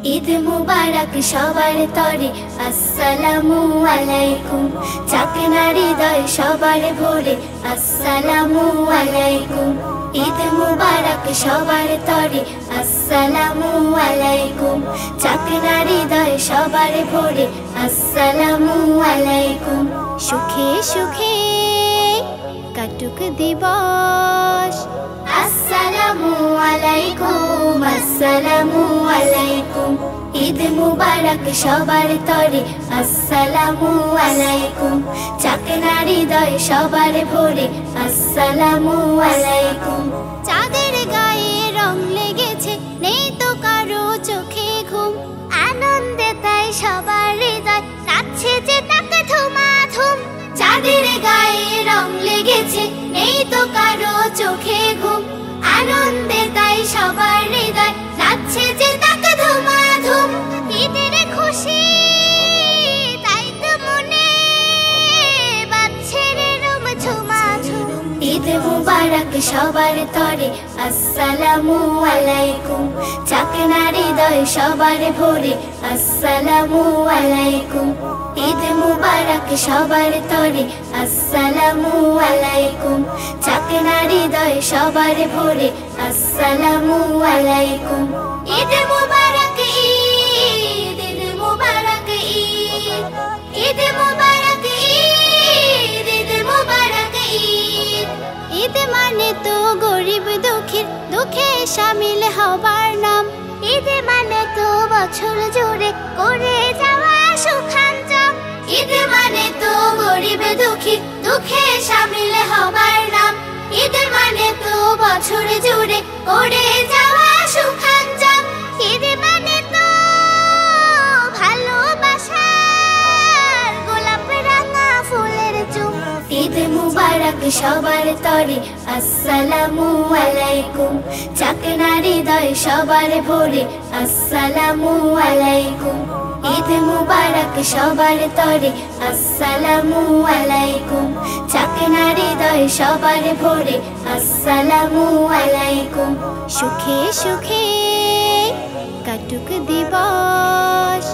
ঈদ মুবারক সবার তরে আসসালামু আলাইকুম। চাকনা হৃদয় সবার ভোরে আসসালামু আলাইকুম। ঈদ মুবারক সবার তরে আসসালামু আলাইকুম। চাকনা হৃদয় সবার ভোরে আসসালামু আলাইকুম। সুখে সুখে কাটুক দিবস আসসালামু আলাইকুম আসসালামু আলাইকুম। ঈদ মুবারক সবার তরে আসসালামু আলাইকুম। চাকনা হৃদয় সবার ভোরে আসসালামু আলাইকুম। চাঁদের গায়ে রং লেগেছে নেই তো কারো চোখে ঘুম, আনন্দে তাই সবার হৃদয় নাচছে যে তাকে ধুমাধুম। চাঁদের গায়ে রং লেগেছে নেই তো কারো চোখে ঘুম, আনন্দে তাই সবার হৃদয় নাচছে যে তাকে ধুমাধুম। ঈদের খুশি তাই তো মনে বাজছে রে রুম ঝুমাঝুম। ঈদ মুবারক সবার তরে আসসালামু আলাইকুম। চাকনা হৃদয় সবার ভোরে আসসালামু আলাইকুম। ঈদ মুবারক সবার তরে আসসালামু আলাইকুম। চাকনা হৃদয় সবার ভোরে আসসালামু আলাইকুম। ঈদ মুবারক ঈদ, ঈদ মুবারক ঈদ, ঈদ মুবারক ঈদ, ঈদ মুবারক ঈদ। ঈদ মানে তো গরিব দুঃখীর দুঃখে শামিল হবার নাম। ঈদ মানে তো বছর জুড়ে করে যাওয়া সুখাঞ্জম। ঈদ মানে তো গরিব দুঃখী দুঃখে শামিল হবার নাম। ঈদ মানে তো বছর জুড়ে করে যাওয়া সুখাঞ্জম। ঈদ মানে তো ভালোবাসার গোলাপ রাঙা ফুলের চুম। ঈদ মুবারক সবার তরে আসসালামু আলাইকুম। চাকনা হৃদয় সবার ভোরে আসসালামু আলাইকুম। ঈদ মুবারক সবার তরে আসসালামু আলাইকুম। চাকনা হৃদয় সবার ভোরে আসসালামু আলাইকুম। সুখে সুখে কাটুক দিবস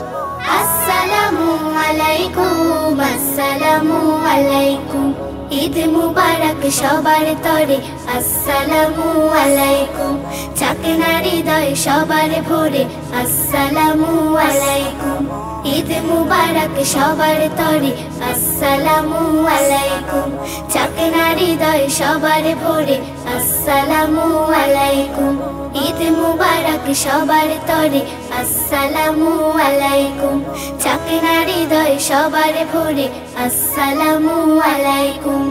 আসসালামু আলাইকুম আসসালামু আলাইকুম। ঈদ মুবারক সবার তরে আসসালামু আলাইকুম। চাকনা হৃদয় সবার ভোরে আসসালামু আলাইকুম। ঈদ মুবারক সবার তরে আসসালামু আলাইকুম। চাকনা হৃদয় সবার ভোরে আসসালামু আলাইকুম। ঈদ মুবারক সবার তরে আসসালামু আলাইকুম। চাকনা হৃদয় সবার ভোরে আসসালামু আলাইকুম।